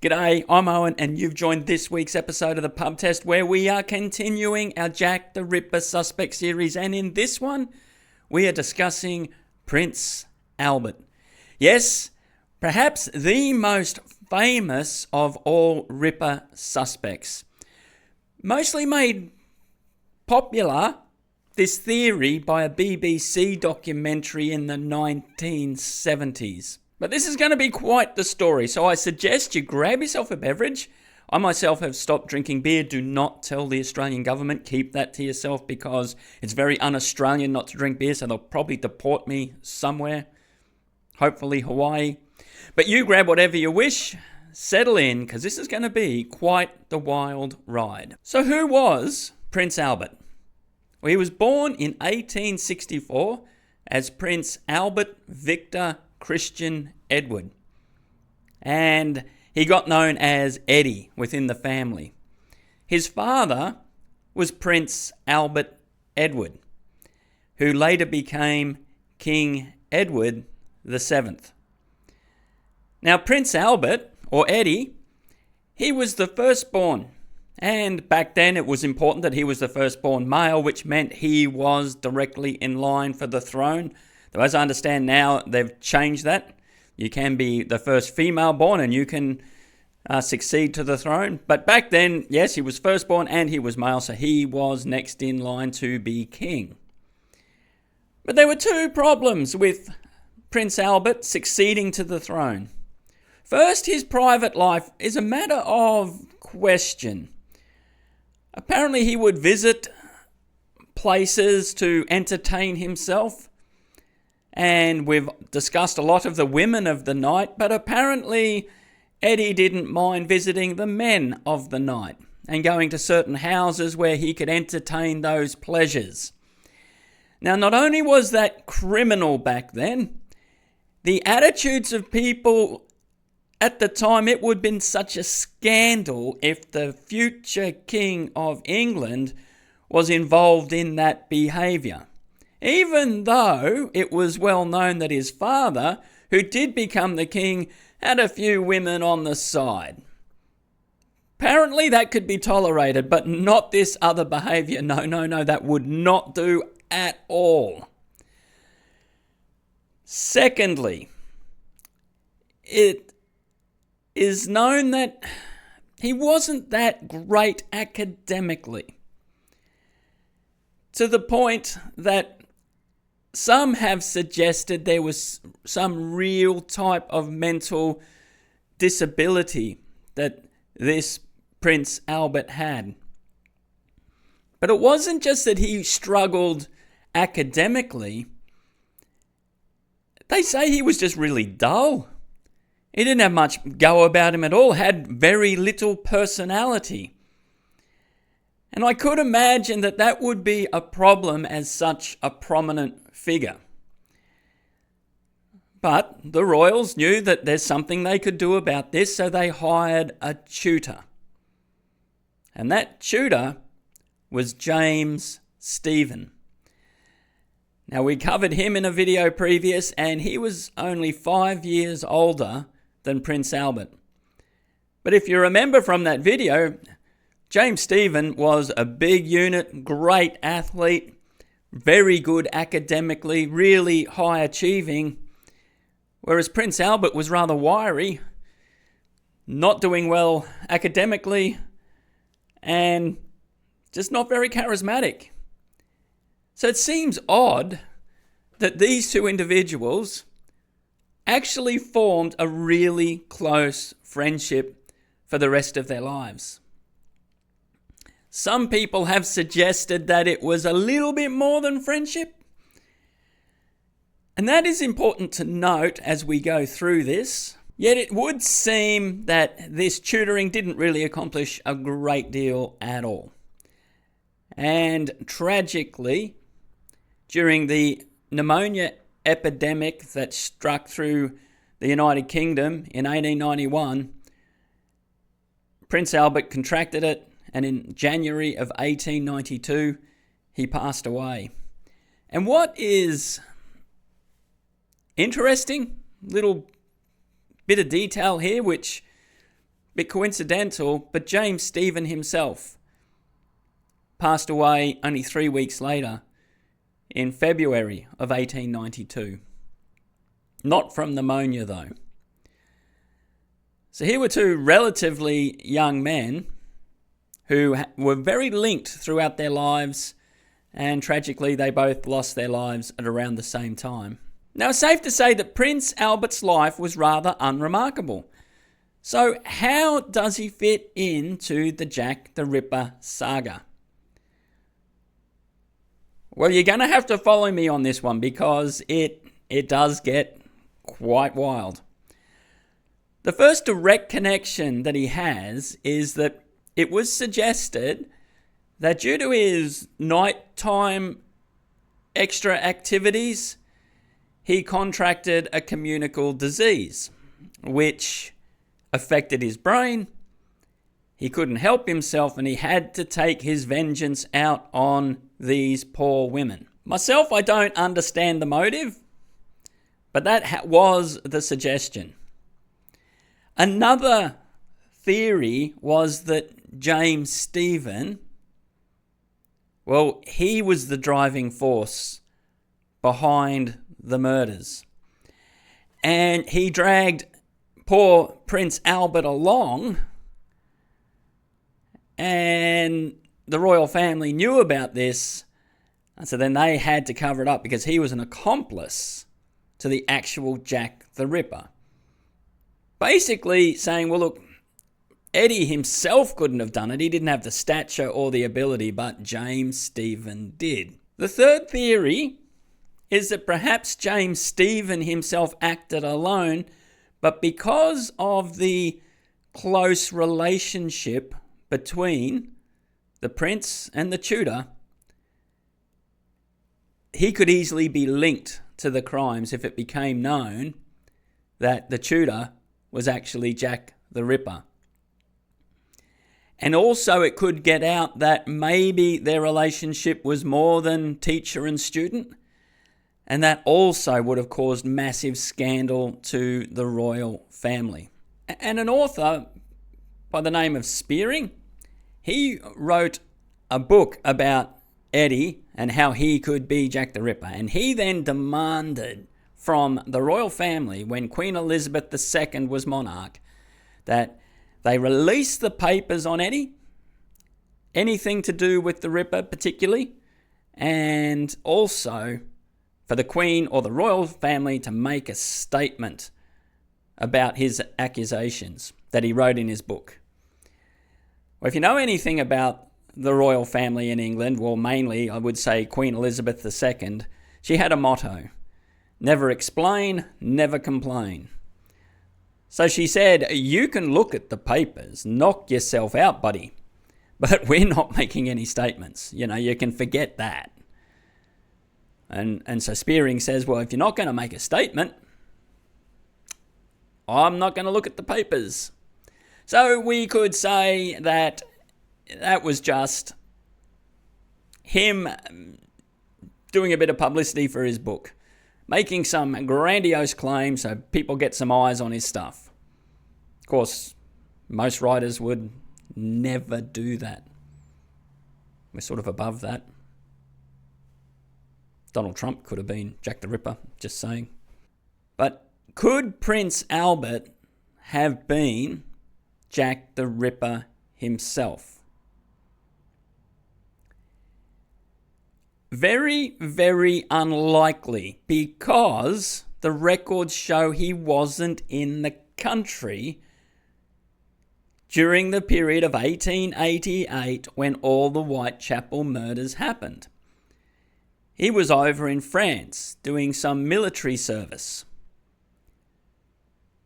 G'day, I'm Owen, and you've joined this week's episode of the Pub Test, where we are continuing our Jack the Ripper suspect series, and in this one, we are discussing Prince Albert. Yes, perhaps the most famous of all Ripper suspects. Mostly made popular, this theory, by a BBC documentary in the 1970s. But this is going to be quite the story, so I suggest you grab yourself a beverage. I myself have stopped drinking beer. Do not tell the Australian government. Keep that to yourself because it's very un-Australian not to drink beer, so they'll probably deport me somewhere. Hopefully Hawaii. But you grab whatever you wish, settle in, because this is going to be quite the wild ride. So who was Prince Albert? Well, he was born in 1864 as Prince Albert Victor Christian Edward, and he got known as Eddie within the family. His father was Prince Albert Edward, who later became King Edward VII. Now, Prince Albert, or Eddie, he was the firstborn, and back then it was important that he was the firstborn male, which meant he was directly in line for the throne. Though as I understand now, they've changed that. You can be the first female born and you can succeed to the throne. But back then, yes, he was firstborn and he was male, so he was next in line to be king. But there were two problems with Prince Albert succeeding to the throne. First, his private life is a matter of question. Apparently, he would visit places to entertain himself. And we've discussed a lot of the women of the night, but apparently Eddie didn't mind visiting the men of the night and going to certain houses where he could entertain those pleasures. Now, not only was that criminal back then, the attitudes of people at the time, it would have been such a scandal if the future King of England was involved in that behaviour. Even though it was well known that his father, who did become the king, had a few women on the side. Apparently that could be tolerated, but not this other behaviour. No, that would not do at all. Secondly, it is known that he wasn't that great academically, to the point that some have suggested there was some real type of mental disability that this Prince Albert had. But it wasn't just that he struggled academically. They say he was just really dull. He didn't have much go about him at all, had very little personality. And I could imagine that that would be a problem as such a prominent figure. But the royals knew that there's something they could do about this, so they hired a tutor. And that tutor was James Stephen. Now, we covered him in a video previous, and he was only 5 years older than Prince Albert. But if you remember from that video, James Stephen was a big unit, great athlete, very good academically, really high achieving, whereas Prince Albert was rather wiry, not doing well academically, and just not very charismatic. So it seems odd that these two individuals actually formed a really close friendship for the rest of their lives. Some people have suggested that it was a little bit more than friendship. And that is important to note as we go through this. Yet it would seem that this tutoring didn't really accomplish a great deal at all. And tragically, during the pneumonia epidemic that struck through the United Kingdom in 1891, Prince Albert contracted it, and in January of 1892, he passed away. And what is interesting, little bit of detail here, which bit coincidental, but James Stephen himself passed away only 3 weeks later in February of 1892. Not from pneumonia, though. So here were two relatively young men who were very linked throughout their lives, and tragically they both lost their lives at around the same time. Now, it's safe to say that Prince Albert's life was rather unremarkable. So how does he fit into the Jack the Ripper saga? Well, you're going to have to follow me on this one because it does get quite wild. The first direct connection that he has is that it was suggested that due to his nighttime extra activities, he contracted a communicable disease, which affected his brain. He couldn't help himself and he had to take his vengeance out on these poor women. Myself, I don't understand the motive, but that was the suggestion. Another theory was that James Stephen, well, he was the driving force behind the murders. And he dragged poor Prince Albert along, and the royal family knew about this, and so then they had to cover it up because he was an accomplice to the actual Jack the Ripper. Basically saying, well, look, Eddie himself couldn't have done it. He didn't have the stature or the ability, but James Stephen did. The third theory is that perhaps James Stephen himself acted alone, but because of the close relationship between the prince and the tutor, he could easily be linked to the crimes if it became known that the tutor was actually Jack the Ripper. And also it could get out that maybe their relationship was more than teacher and student, and that also would have caused massive scandal to the royal family. And an author by the name of Spearing, he wrote a book about Eddie and how he could be Jack the Ripper. And he then demanded from the royal family, when Queen Elizabeth II was monarch, that they release the papers on Eddie, anything to do with the Ripper particularly, and also for the Queen or the royal family to make a statement about his accusations that he wrote in his book. Well, if you know anything about the royal family in England, well, mainly I would say Queen Elizabeth II, she had a motto: never explain, never complain. So she said, you can look at the papers, knock yourself out, buddy, but we're not making any statements. You know, you can forget that. And so Spearing says, well, if you're not going to make a statement, I'm not going to look at the papers. So we could say that that was just him doing a bit of publicity for his book, making some grandiose claims so people get some eyes on his stuff. Of course, most writers would never do that. We're sort of above that. Donald Trump could have been Jack the Ripper, just saying. But could Prince Albert have been Jack the Ripper himself? Very, very unlikely, because the records show he wasn't in the country during the period of 1888 when all the Whitechapel murders happened. He was over in France doing some military service.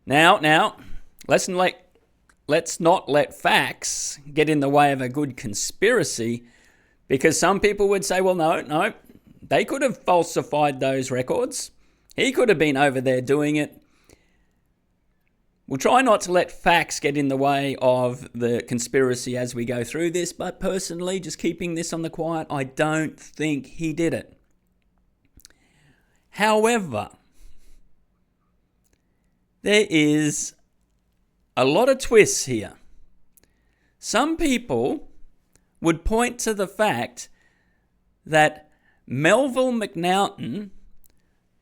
Now, let's not let facts get in the way of a good conspiracy, because some people would say, well, no, they could have falsified those records. He could have been over there doing it. We'll try not to let facts get in the way of the conspiracy as we go through this, but personally, just keeping this on the quiet, I don't think he did it. However, there is a lot of twists here. Some people would point to the fact that Melville McNaughton,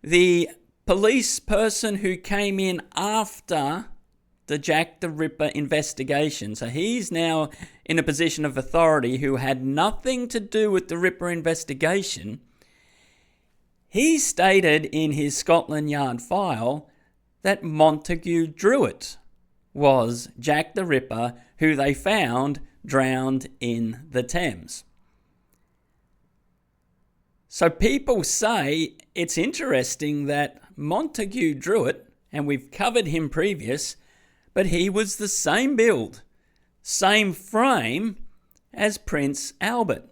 the police person who came in after the Jack the Ripper investigation, so he's now in a position of authority who had nothing to do with the Ripper investigation, he stated in his Scotland Yard file that Montague Druitt was Jack the Ripper, who they found drowned in the Thames. So people say it's interesting that Montague Druitt, and we've covered him previous, but he was the same build, same frame as Prince Albert.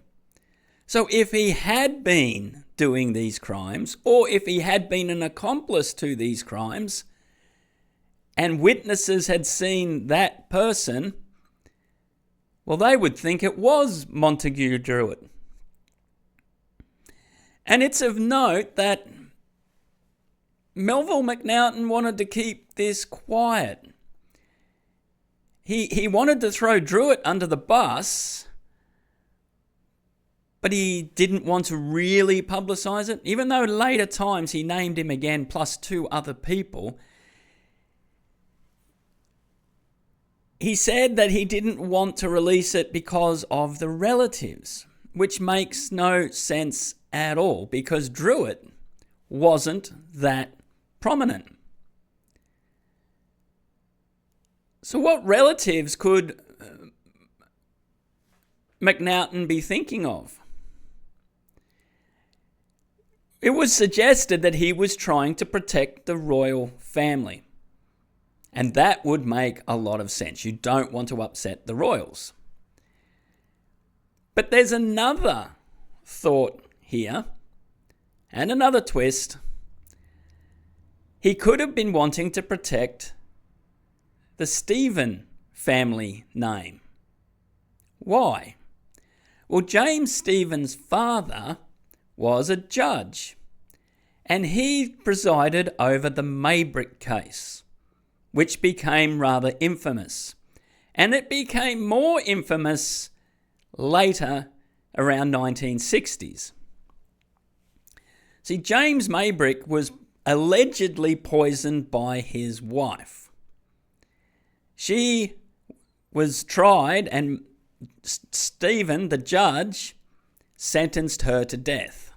So if he had been doing these crimes, or if he had been an accomplice to these crimes, and witnesses had seen that person, well, they would think it was Montague Druitt. And it's of note that Melville McNaughton wanted to keep this quiet. He wanted to throw Druitt under the bus, but he didn't want to really publicise it. Even though later times he named him again plus 2 other people, he said that he didn't want to release it because of the relatives, which makes no sense at all, because Druitt wasn't that prominent. So what relatives could McNaughton be thinking of? It was suggested that he was trying to protect the royal family. And that would make a lot of sense. You don't want to upset the royals. But there's another thought here, and another twist. He could have been wanting to protect the Stephen family name. Why? Well, James Stephen's father was a judge, and he presided over the Maybrick case, which became rather infamous. And it became more infamous later, around 1960s. See, James Maybrick was allegedly poisoned by his wife. She was tried, and Stephen, the judge, sentenced her to death.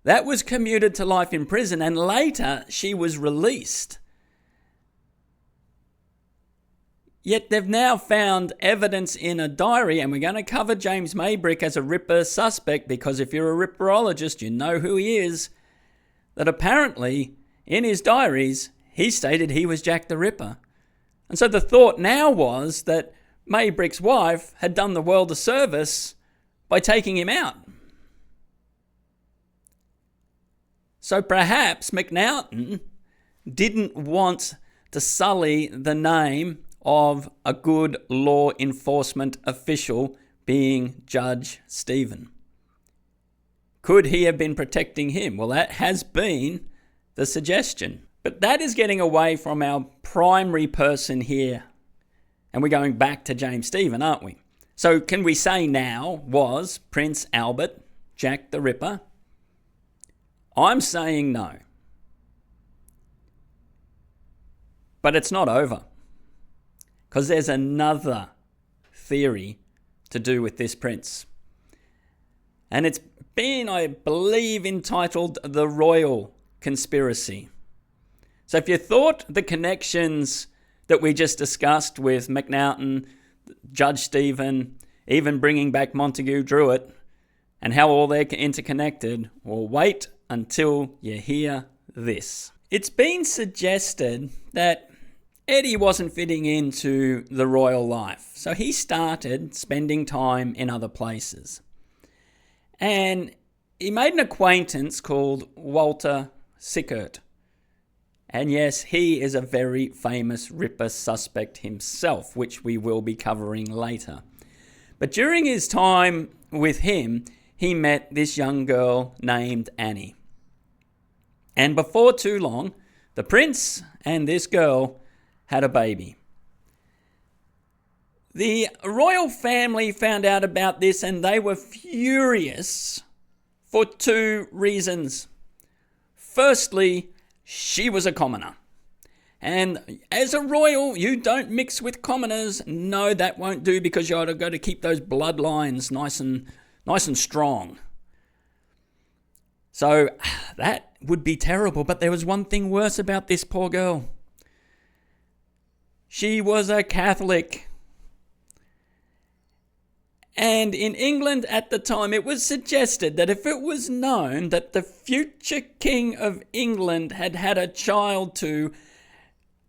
That was commuted to life in prison, and later she was released. Yet they've now found evidence in a diary, and we're going to cover James Maybrick as a Ripper suspect, because if you're a Ripperologist, you know who he is, that apparently in his diaries he stated he was Jack the Ripper. And so the thought now was that Maybrick's wife had done the world a service by taking him out. So perhaps McNaughton didn't want to sully the name of a good law enforcement official, being Judge Stephen. Could he have been protecting him? Well, that has been the suggestion. But that is getting away from our primary person here. And we're going back to James Stephen, aren't we? So can we say now, was Prince Albert Jack the Ripper? I'm saying no. But it's not over, because there's another theory to do with this prince. And it's been, I believe, entitled The Royal Conspiracy. So if you thought the connections that we just discussed with McNaughton, Judge Stephen, even bringing back Montague Druitt, and how all they're interconnected, well, wait until you hear this. It's been suggested that Eddie wasn't fitting into the royal life, so he started spending time in other places. And he made an acquaintance called Walter Sickert. And yes, he is a very famous Ripper suspect himself, which we will be covering later. But during his time with him, he met this young girl named Annie. And before too long, the prince and this girl had a baby. The royal family found out about this and they were furious for two reasons. Firstly, she was a commoner. And as a royal, you don't mix with commoners. No, that won't do, because you've got to keep those bloodlines nice and strong. So that would be terrible. But there was one thing worse about this poor girl. She was a Catholic. And in England at the time, it was suggested that if it was known that the future King of England had had a child to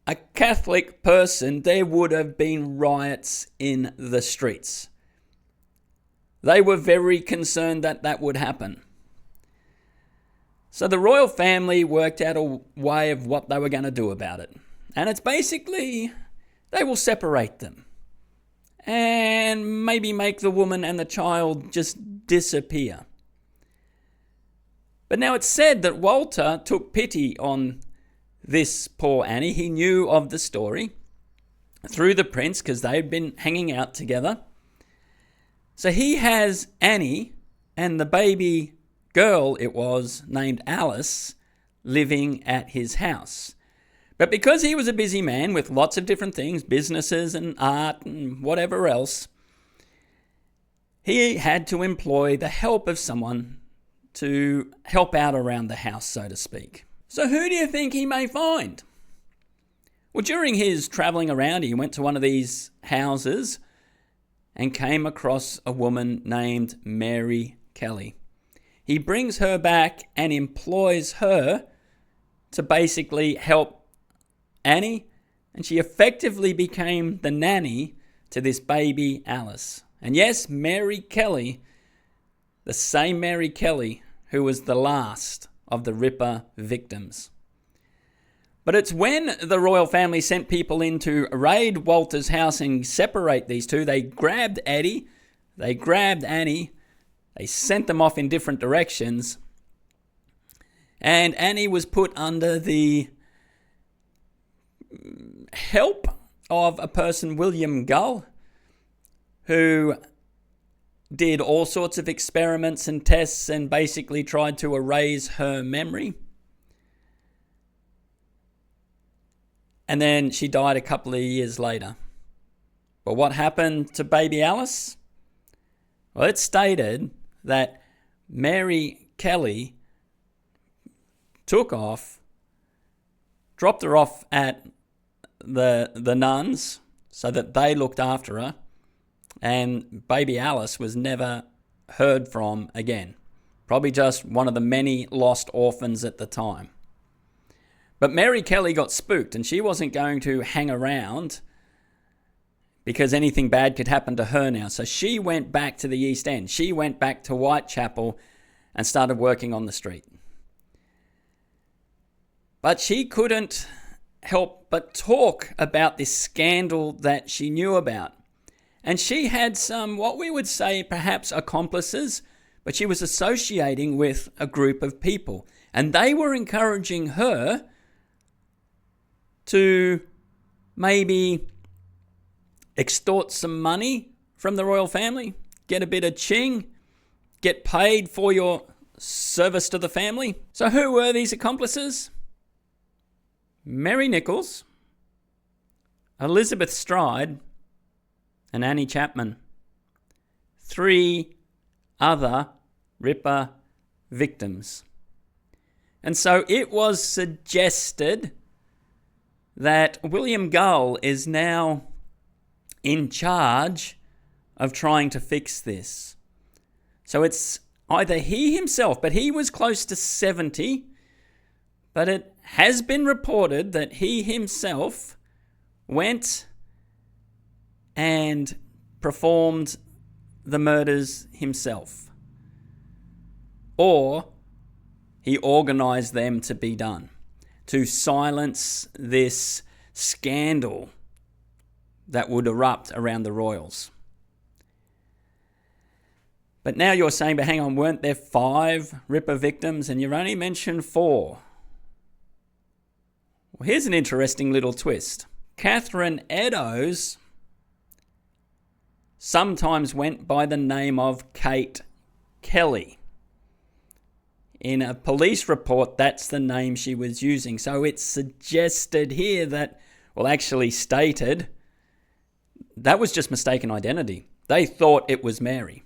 a Catholic person, there would have been riots in the streets. They were very concerned that that would happen. So the royal family worked out a way of what they were going to do about it. And it's basically, they will separate them and maybe make the woman and the child just disappear. But now it's said that Walter took pity on this poor Annie. He knew of the story through the prince because they'd been hanging out together. So he has Annie and the baby girl, it was, named Alice, living at his house. But because he was a busy man with lots of different things, businesses and art and whatever else, he had to employ the help of someone to help out around the house, so to speak. So who do you think he may find? Well, during his travelling around, he went to one of these houses and came across a woman named Mary Kelly. He brings her back and employs her to basically help Annie, and she effectively became the nanny to this baby Alice. And yes, Mary Kelly, the same Mary Kelly who was the last of the Ripper victims. But it's when the royal family sent people in to raid Walter's house and separate these two, they grabbed Eddie, they grabbed Annie, they sent them off in different directions, and Annie was put under the help of a person, William Gull, who did all sorts of experiments and tests and basically tried to erase her memory. And then she died a couple of years later. But what happened to baby Alice? Well, it's stated that Mary Kelly took off, dropped her off at the nuns so that they looked after her, and baby Alice was never heard from again. Probably just one of the many lost orphans at the time. But Mary Kelly got spooked, and she wasn't going to hang around because anything bad could happen to her now. So she went back to the East End. She went back to Whitechapel and started working on the street. But she couldn't help but talk about this scandal that she knew about. And she had some, what we would say, perhaps accomplices, but she was associating with a group of people. And they were encouraging her to maybe extort some money from the royal family, get a bit of ching, get paid for your service to the family. So who were these accomplices? Mary Nichols, Elizabeth Stride, and Annie Chapman. 3 other Ripper victims. And so it was suggested that William Gull is now in charge of trying to fix this. So it's either he himself, but he was close to 70, but it has been reported that he himself went and performed the murders himself, or he organised them to be done to silence this scandal that would erupt around the royals. But now you're saying, but hang on, weren't there 5 Ripper victims and you've only mentioned 4? Well, here's an interesting little twist. Catherine Eddowes sometimes went by the name of Kate Kelly. In a police report, that's the name she was using. So it's suggested here that, well, actually stated, that was just mistaken identity. They thought it was Mary.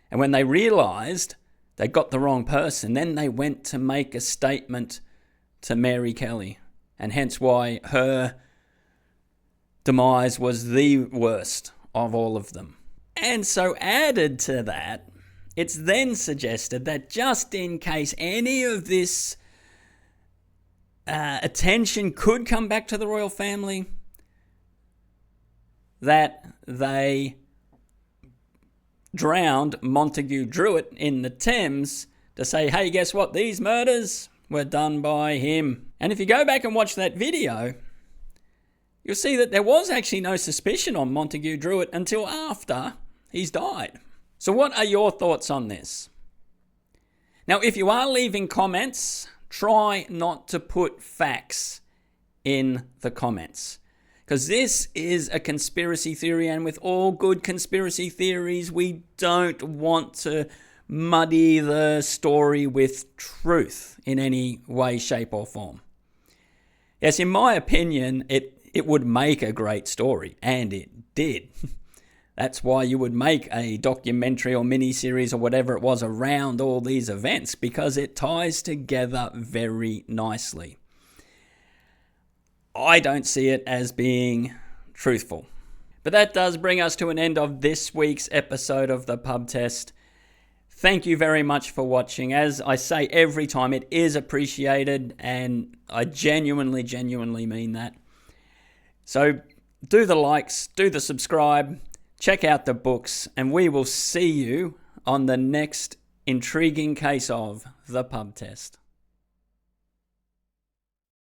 And when they realised they got the wrong person, then they went to make a statement to Mary Kelly. And hence why her demise was the worst of all of them. And so added to that, it's then suggested that just in case any of this attention could come back to the royal family, that they drowned Montague Druitt in the Thames to say, hey, guess what? These murders were done by him. And if you go back and watch that video, you'll see that there was actually no suspicion on Montague Druitt until after he's died. So what are your thoughts on this? Now, if you are leaving comments, try not to put facts in the comments, because this is a conspiracy theory, and with all good conspiracy theories, we don't want to muddy the story with truth in any way, shape or form. Yes, in my opinion, it would make a great story, and it did. That's why you would make a documentary or miniseries or whatever it was around all these events, because it ties together very nicely. I don't see it as being truthful. But that does bring us to an end of this week's episode of the Pub Test. Thank you very much for watching. As I say every time, it is appreciated, and I genuinely mean that. So do the likes, do the subscribe, check out the books, and we will see you on the next intriguing case of the Pub Test.